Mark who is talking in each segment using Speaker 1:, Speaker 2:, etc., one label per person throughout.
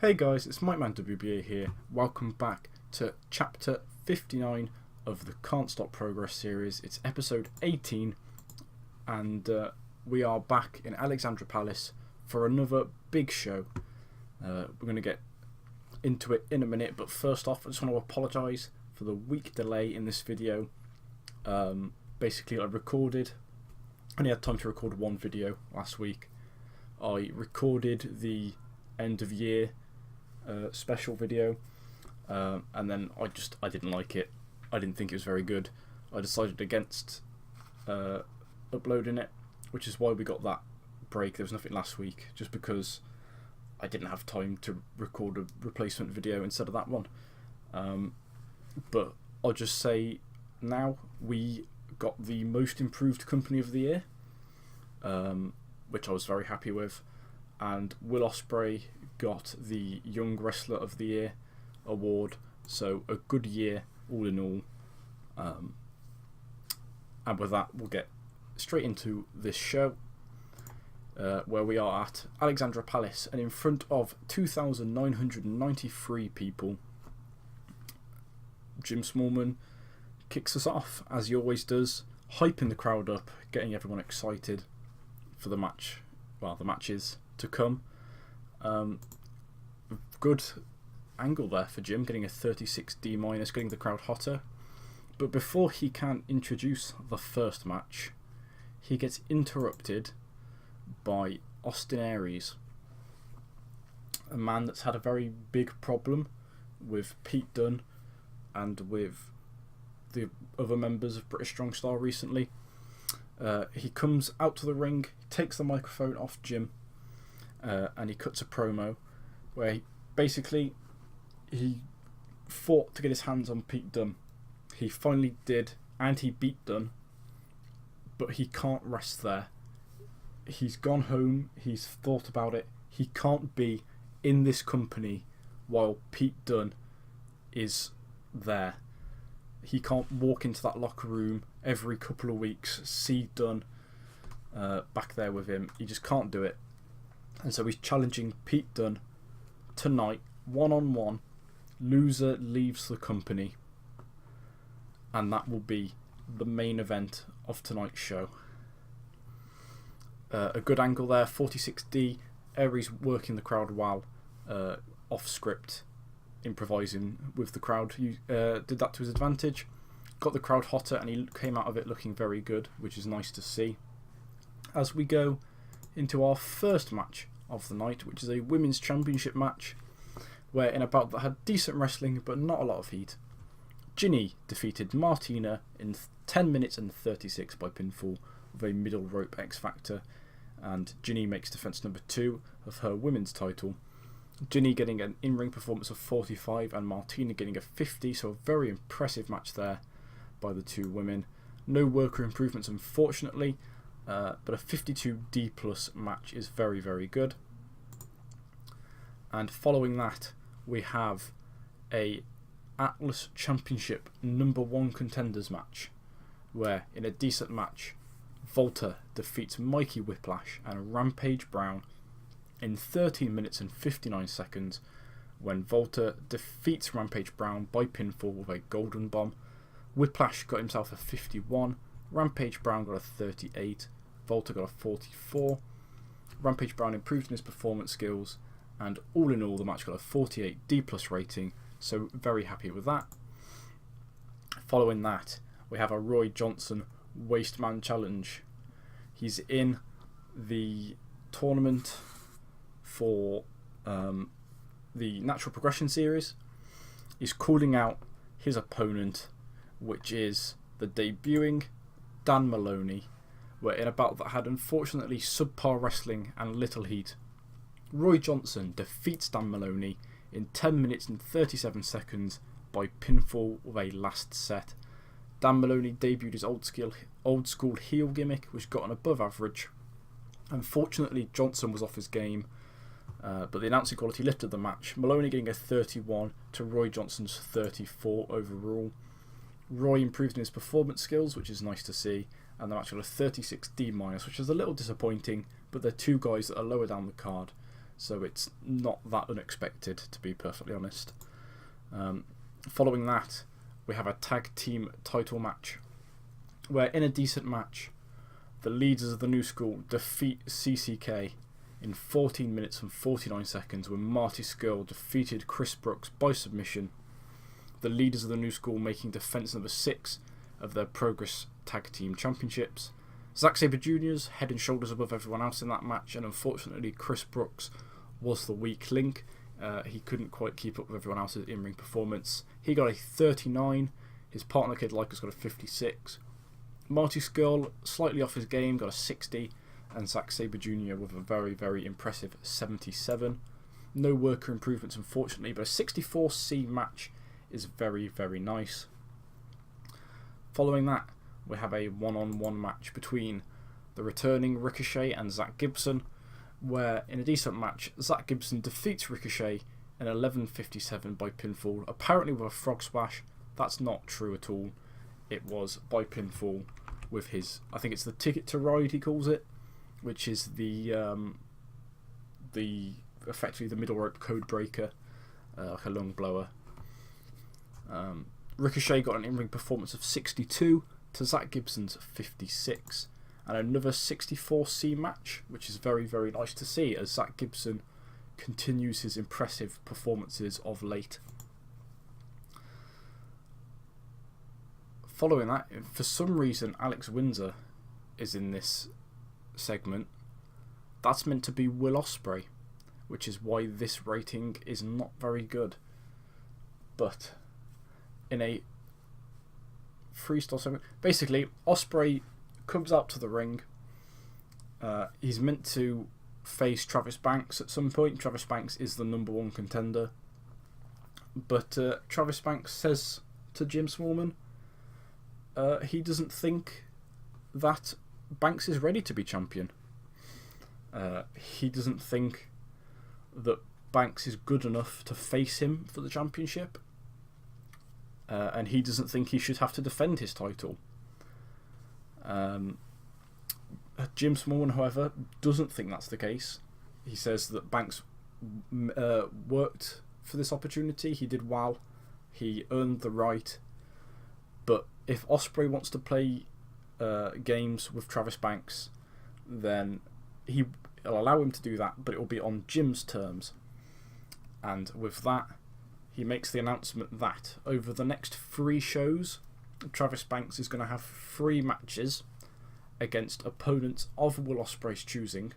Speaker 1: Hey guys, it's Mike Man WBA here. Welcome back to chapter 59 of the Can't Stop Progress series. It's episode 18 and we are back in Alexandra Palace for another big show. We're going to get into it in a minute, but first off I just want to apologise for the week delay in this video. Basically I only had time to record one video last week. I recorded the end of year special video, and then I didn't like it. I didn't think it was very good. I decided against uploading it, which is why we got that break. There was nothing last week, just because I didn't have time to record a replacement video instead of that one. But I'll just say now we got the most improved company of the year, which I was very happy with, and Will Ospreay got the Young Wrestler of the Year award. So a good year all in all. And with that we'll get straight into this show, where we are at Alexandra Palace and in front of 2,993 people. Jim Smallman kicks us off as he always does, hyping the crowd up, getting everyone excited for the match, well, the matches to come. Good angle there for Jim, getting a 36D-, getting the crowd hotter. But before he can introduce the first match, he gets interrupted by Austin Aries, a man that's had a very big problem with Pete Dunne and with the other members of British Strong Style recently. He comes out to the ring, takes the microphone off Jim, and he cuts a promo where he fought to get his hands on Pete Dunne. He finally did, and he beat Dunne, but he can't rest there. He's gone home, he's thought about it. He can't be in this company while Pete Dunne is there. He can't walk into that locker room every couple of weeks, see Dunne back there with him. He just can't do it. And so he's challenging Pete Dunne tonight, one-on-one. Loser leaves the company, and that will be the main event of tonight's show. A good angle there, 46D. Aries working the crowd while off script, improvising with the crowd. He did that to his advantage, got the crowd hotter, and he came out of it looking very good, which is nice to see. As we go into our first match of the night, which is a women's championship match, where in a bout that had decent wrestling but not a lot of heat, Jinny defeated Martina in 10 minutes and 36 by pinfall with a middle rope X Factor, and Jinny makes defence number 2 of her women's title. Jinny getting an in-ring performance of 45 and Martina getting a 50, so a very impressive match there by the two women. No worker improvements unfortunately, but a 52D plus match is very, very good. And following that, we have a Atlas Championship number 1 contenders match, where in a decent match, Volta defeats Mikey Whiplash and Rampage Brown in 13 minutes and 59 seconds, when Volta defeats Rampage Brown by pinfall with a golden bomb. Whiplash got himself a 51, Rampage Brown got a 38, Volta got a 44. Rampage Brown improved in his performance skills, and all in all the match got a 48D plus rating, so very happy with that. Following that, we have a Roy Johnson Wasteman Challenge. He's in the tournament for the Natural Progression Series. He's calling out his opponent, which is the debuting Dan Maloney, where in a battle that had unfortunately subpar wrestling and little heat, Roy Johnson defeats Dan Maloney in 10 minutes and 37 seconds by pinfall with a last set. Dan Maloney debuted his old school heel gimmick, which got an above average. Unfortunately, Johnson was off his game, but the announcing quality lifted the match. Maloney getting a 31 to Roy Johnson's 34 overall. Roy improved in his performance skills, which is nice to see, and the match got a 36D-, which is a little disappointing, but they're two guys that are lower down the card, so it's not that unexpected, to be perfectly honest. Following that, we have a tag team title match, where in a decent match, the leaders of the New School defeat CCK in 14 minutes and 49 seconds, when Marty Skrull defeated Chris Brooks by submission. The leaders of the New School making defence number 6 of their Progress Tag Team Championships. Zack Sabre Jr.'s head and shoulders above everyone else in that match, and unfortunately Chris Brooks was the weak link. He couldn't quite keep up with everyone else's in-ring performance. He got a 39, his partner Kid Lycos got a 56. Marty Skrull, slightly off his game, got a 60, and Zack Sabre Jr. with a very, very impressive 77. No worker improvements, unfortunately, but a 64C match is very, very nice. Following that, we have a one-on-one match between the returning Ricochet and Zack Gibson, where in a decent match, Zack Gibson defeats Ricochet in 11:57 by pinfall, apparently with a frog splash. That's not true at all. It was by pinfall with his, I think it's the Ticket to Ride he calls it, which is the effectively the middle rope code breaker, like a lung blower. Ricochet got an in-ring performance of 62 to Zack Gibson's 56, and another 64C match, which is very, very nice to see as Zack Gibson continues his impressive performances of late. Following that, for some reason Alex Windsor is in this segment. That's meant to be Will Ospreay, which is why this rating is not very good. But in a freestyle segment, basically Ospreay comes out to the ring. He's meant to face Travis Banks at some point. Travis Banks is the number 1 contender, but Travis Banks says to Jim Smallman he doesn't think that Banks is ready to be champion. He doesn't think that Banks is good enough to face him for the championship, and he doesn't think he should have to defend his title. Jim Smallman, however, doesn't think that's the case. He says that Banks worked for this opportunity. He did well. He earned the right. But if Ospreay wants to play games with Travis Banks, then he'll allow him to do that, but it will be on Jim's terms. And with that, he makes the announcement that over the next 3 shows, Travis Banks is going to have 3 matches against opponents of Will Ospreay's choosing.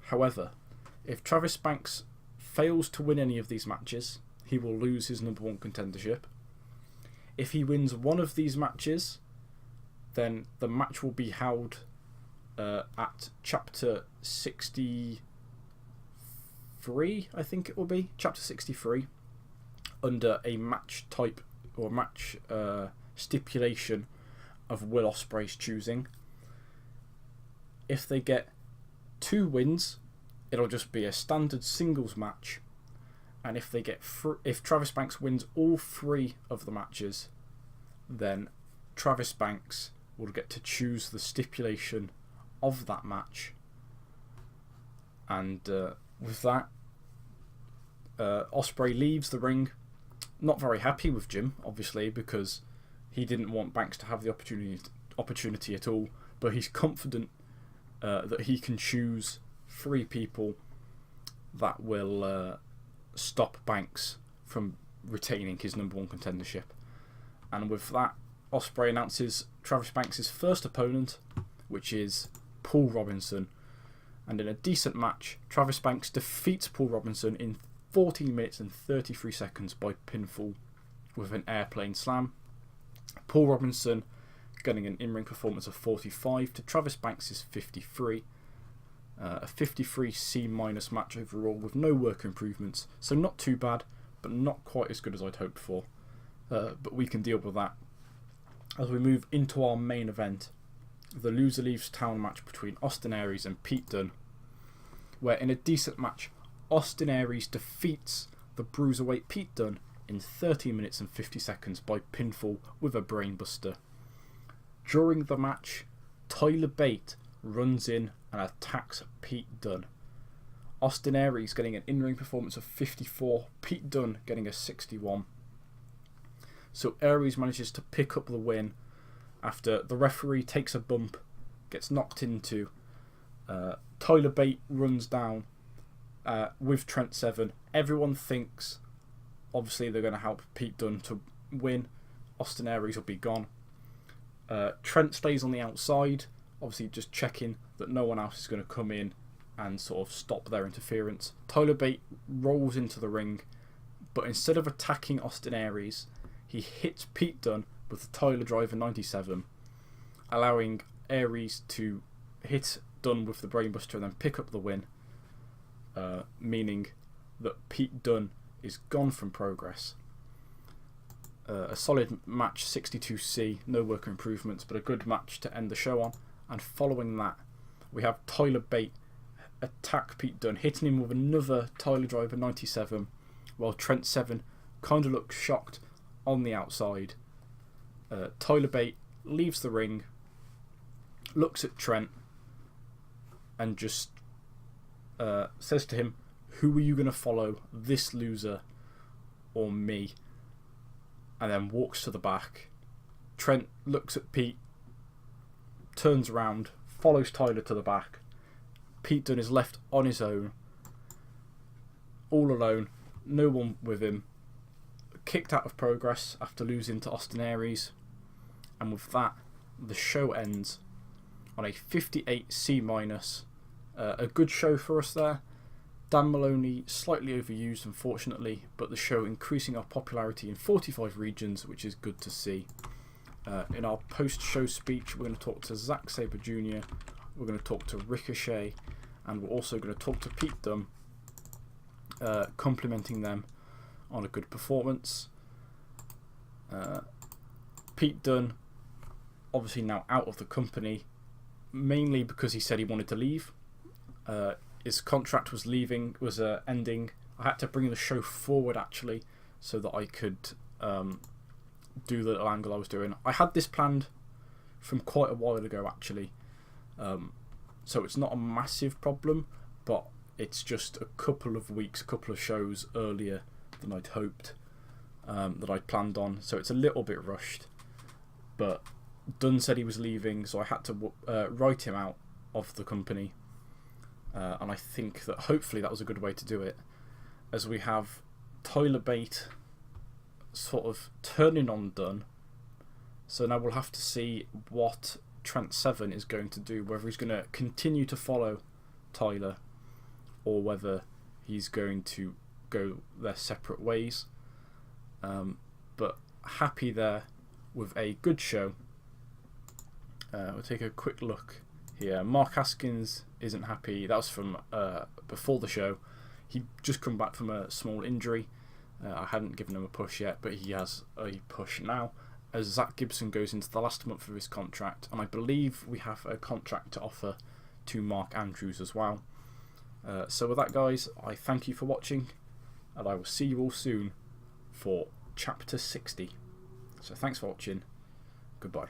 Speaker 1: However, if Travis Banks fails to win any of these matches, he will lose his number 1 contendership. If he wins one of these matches, then the match will be held at Chapter 63, I think it will be. Chapter 63, under a match type or match stipulation of Will Ospreay's choosing. If they get 2 wins, it'll just be a standard singles match. And if they get if Travis Banks wins all 3 of the matches, then Travis Banks will get to choose the stipulation of that match. And with that, Ospreay leaves the ring, not very happy with Jim, obviously, because he didn't want Banks to have the opportunity at all. But he's confident that he can choose 3 people that will stop Banks from retaining his number 1 contendership. And with that, Ospreay announces Travis Banks' first opponent, which is Paul Robinson. And in a decent match, Travis Banks defeats Paul Robinson in 14 minutes and 33 seconds by pinfall with an airplane slam. Paul Robinson getting an in-ring performance of 45 to Travis Banks' 53. A 53C- match overall with no worker improvements, so not too bad, but not quite as good as I'd hoped for. But we can deal with that. As we move into our main event, the loser leaves town match between Austin Aries and Pete Dunne, where in a decent match, Austin Aries defeats the bruiserweight Pete Dunne in 13 minutes and 50 seconds by pinfall with a brainbuster. During the match, Tyler Bate runs in and attacks Pete Dunne. Austin Aries getting an in-ring performance of 54. Pete Dunne getting a 61. So Aries manages to pick up the win after the referee takes a bump, gets knocked into. Tyler Bate runs down with Trent Seven. Everyone thinks, obviously, they're going to help Pete Dunne to win. Austin Aries will be gone. Trent stays on the outside, obviously just checking that no one else is going to come in and sort of stop their interference. Tyler Bate rolls into the ring, but instead of attacking Austin Aries, he hits Pete Dunne with the Tyler Driver 97, allowing Aries to hit Dunne with the Brainbuster and then pick up the win, meaning that Pete Dunne is gone from Progress. A solid match, 62C, no worker improvements, but a good match to end the show on. And following that, we have Tyler Bate attack Pete Dunne, hitting him with another Tyler Driver 97, while Trent Seven kind of looks shocked on the outside. Tyler Bate leaves the ring, looks at Trent, and just says to him, "Who are you going to follow, this loser or me?" And then walks to the back. Trent looks at Pete, turns around, follows Tyler to the back. Pete Dunne is left on his own, all alone, no one with him. Kicked out of Progress after losing to Austin Aries. And with that, the show ends on a 58C-. A good show for us there. Dan Maloney slightly overused, unfortunately, but the show increasing our popularity in 45 regions, which is good to see. In our post-show speech, we're going to talk to Zack Sabre Jr., we're going to talk to Ricochet, and we're also going to talk to Pete Dunne, complimenting them on a good performance. Pete Dunne, obviously now out of the company, mainly because he said he wanted to leave. His contract was ending. I had to bring the show forward actually, so that I could do the little angle I was doing. I had this planned from quite a while ago actually, so it's not a massive problem, but it's just a couple of shows earlier than I'd hoped, that I'd planned on, so it's a little bit rushed. But Dunne said he was leaving, so I had to write him out of the company. And I think that hopefully that was a good way to do it, as we have Tyler Bate sort of turning on Dunne. So now we'll have to see what Trent Seven is going to do, whether he's going to continue to follow Tyler or whether he's going to go their separate ways. But happy there with a good show. We'll take a quick look here. Mark Haskins isn't happy. That was from before the show. He'd just come back from a small injury. I hadn't given him a push yet, but he has a push now, as Zach Gibson goes into the last month of his contract, and I believe we have a contract to offer to Mark Andrews as well. So with that, guys, I thank you for watching, and I will see you all soon for Chapter 60. So thanks for watching. Goodbye.